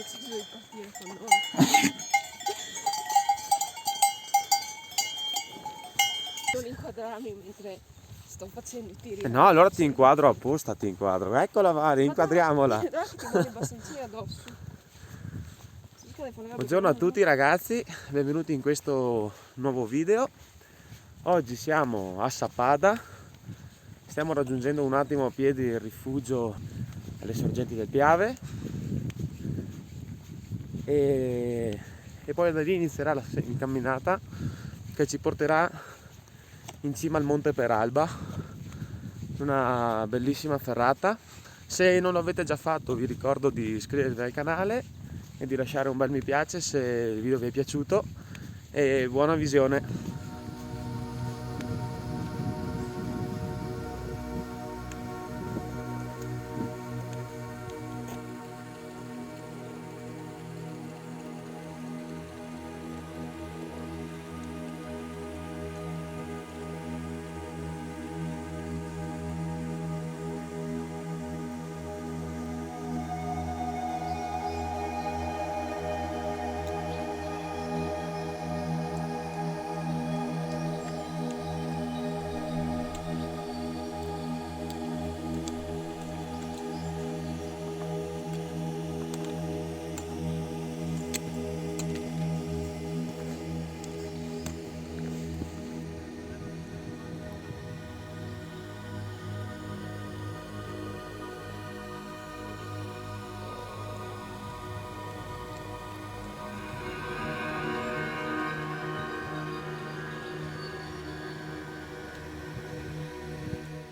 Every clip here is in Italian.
deciso di partire con noi. Non inquadrarmi mentre sto facendo i tiri. No, allora ti inquadro apposta, ti inquadro. Eccola Mari, inquadriamola. Guarda che ti vuole i bastoncini addosso. Buongiorno a tutti ragazzi, benvenuti in questo nuovo video. Oggi siamo a Sappada, stiamo raggiungendo un attimo a piedi il rifugio alle sorgenti del Piave e poi da lì inizierà la camminata che ci porterà in cima al Monte Peralba, una bellissima ferrata. Se non lo avete già fatto vi ricordo di iscrivervi al canale e di lasciare un bel mi piace se il video vi è piaciuto e buona visione.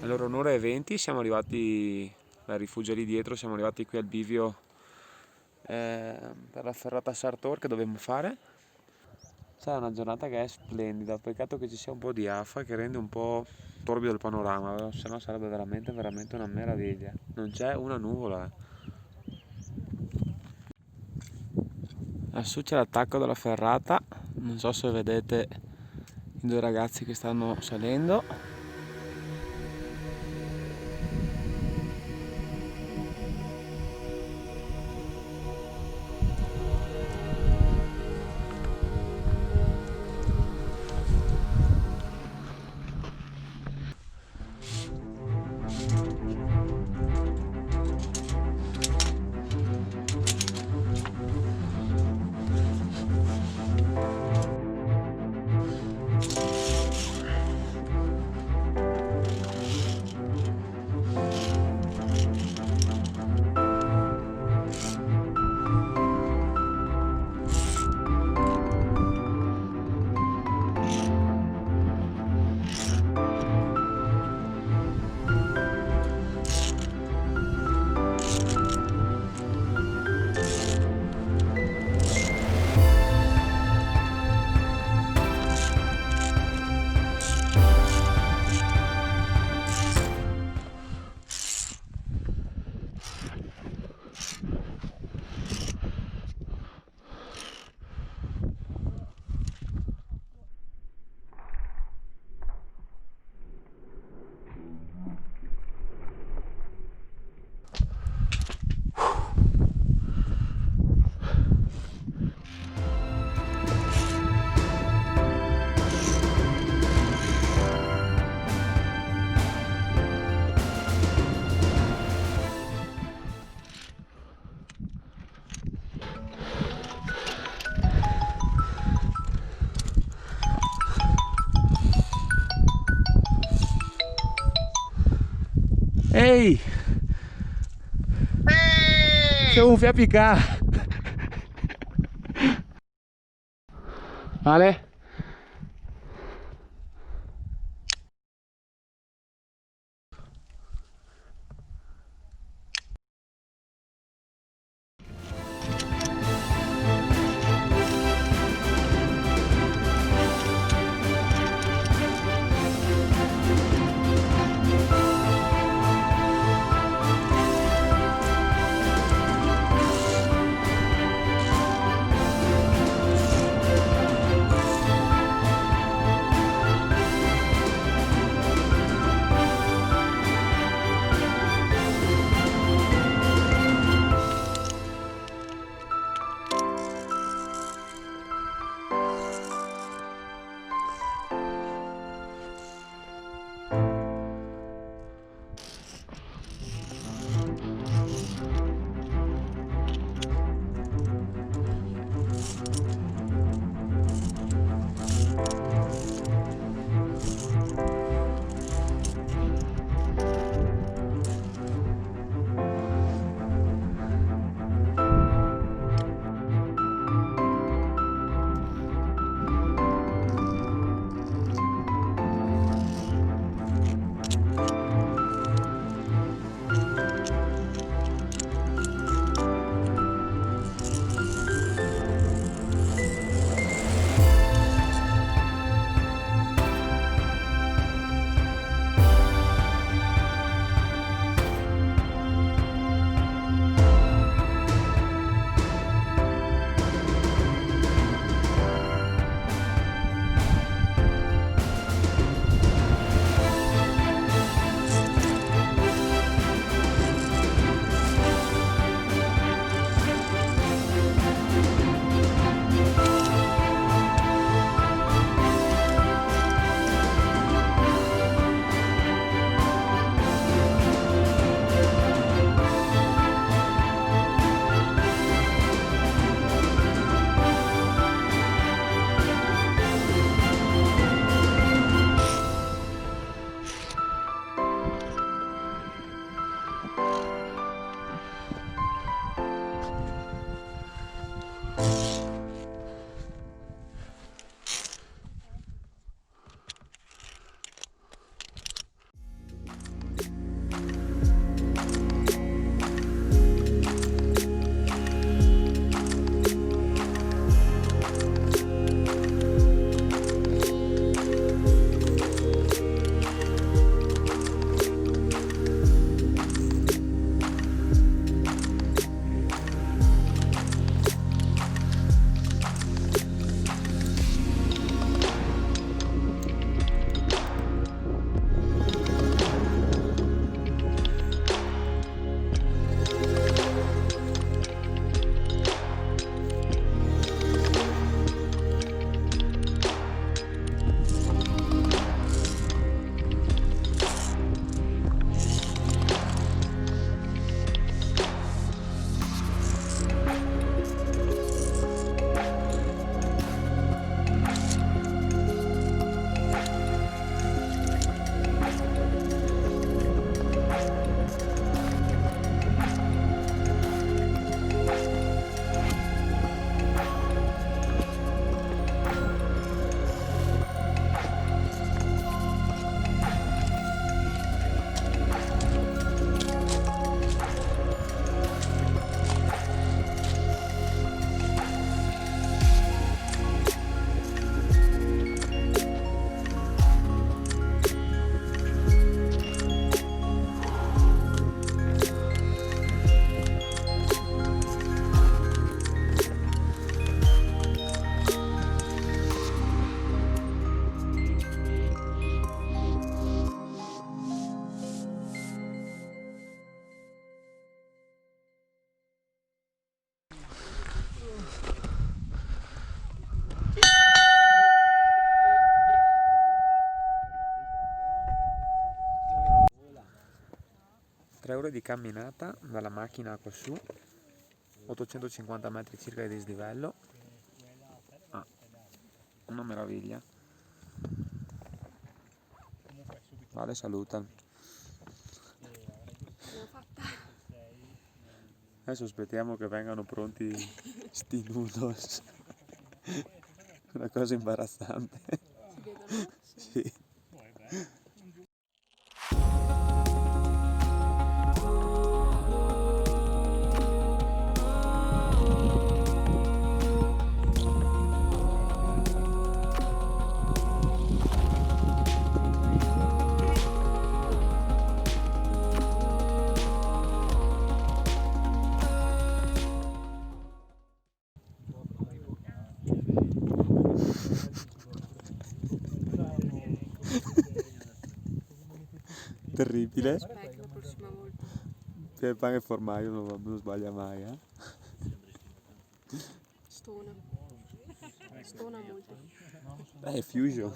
Allora, un'ora e 20 siamo arrivati dal rifugio lì dietro, siamo arrivati qui al bivio per la ferrata Sartor che dobbiamo fare. Sarà una giornata che è splendida, peccato che ci sia un po' di afa che rende un po' torbido il panorama, se no sarebbe veramente una meraviglia. Non c'è una nuvola. Lassù c'è l'attacco della ferrata, non so se vedete i due ragazzi che stanno salendo. Ehi! Siamo a piccare! Vale? 3 ore di camminata dalla macchina qua su, 850 metri circa di dislivello. Una meraviglia. Vale, saluta. Adesso aspettiamo che vengano pronti sti noodles. Una cosa imbarazzante. Si vedono? Sì. Terribile. Aspetta, la prossima volta. Il pane e formaggio non sbaglia mai, eh? Stona. Stona molto. È fusion.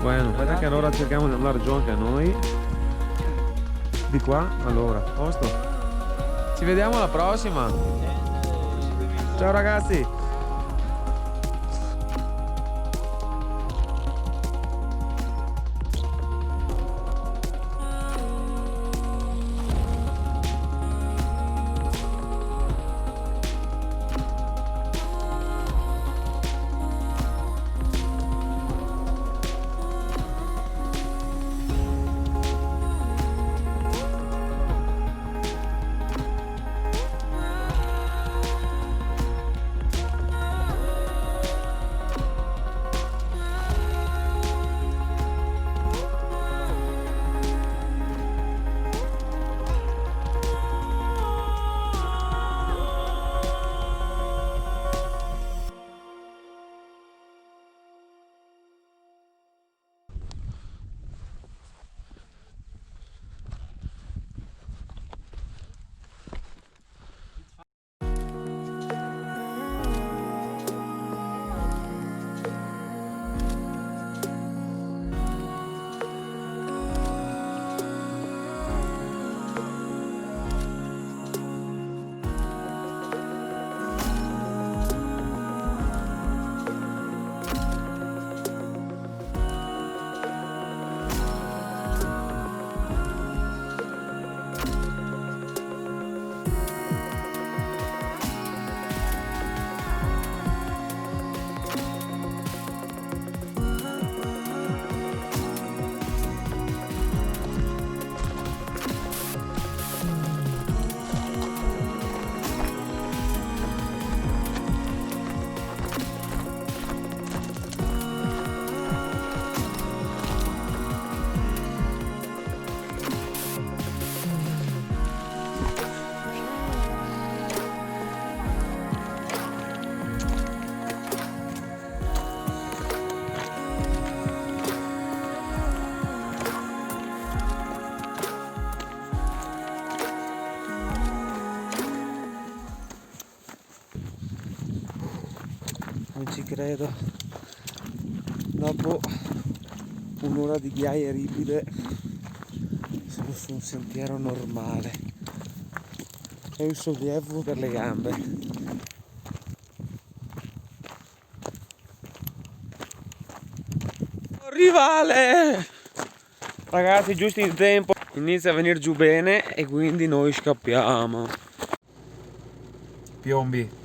Bueno, aspetta che allora cerchiamo di andare giù anche noi. Di qua, allora, a posto. Ci vediamo alla prossima. Ciao ragazzi. Non ci credo. Dopo un'ora di ghiaia ripide siamo su un sentiero normale. È un sollievo per le gambe. Rivale! Ragazzi, giusto in tempo. Inizia a venire giù bene e quindi noi scappiamo. Piombi.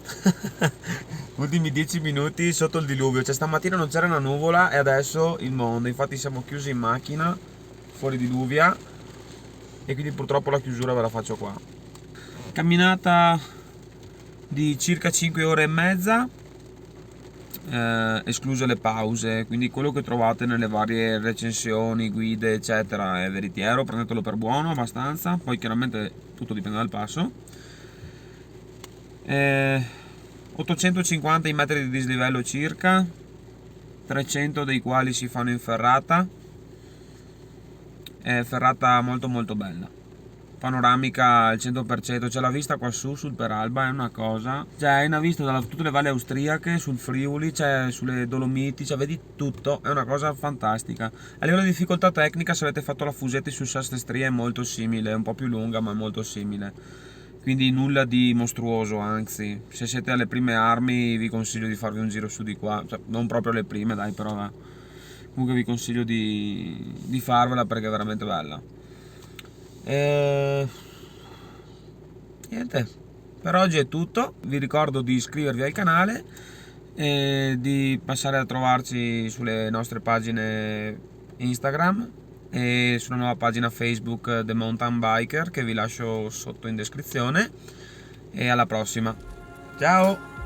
Ultimi 10 minuti sotto il diluvio, cioè stamattina non c'era una nuvola e adesso il mondo, infatti siamo chiusi in macchina, fuori diluvia e quindi purtroppo la chiusura ve la faccio qua. Camminata di circa 5 ore e mezza, escluse le pause, quindi quello che trovate nelle varie recensioni, guide eccetera è veritiero, prendetelo per buono abbastanza, poi chiaramente tutto dipende dal passo. 850 i metri di dislivello circa, 300 dei quali si fanno in ferrata. È ferrata molto molto bella, panoramica al 100%, c'è la vista qua su sul Peralba, è una cosa, cioè hai una vista da tutte le valli austriache, sul Friuli, cioè sulle Dolomiti, cioè vedi tutto, è una cosa fantastica. A livello di difficoltà tecnica, se avete fatto la Fusetti su Sastestria è molto simile, è un po' più lunga ma è molto simile, quindi nulla di mostruoso, anzi se siete alle prime armi vi consiglio di farvi un giro su di qua, cioè, non proprio le prime dai, però comunque vi consiglio di farvela perché è veramente bella. Niente, per oggi è tutto, vi ricordo di iscrivervi al canale e di passare a trovarci sulle nostre pagine Instagram e sulla nuova pagina Facebook The Mountain Biker che vi lascio sotto in descrizione, e alla prossima, ciao!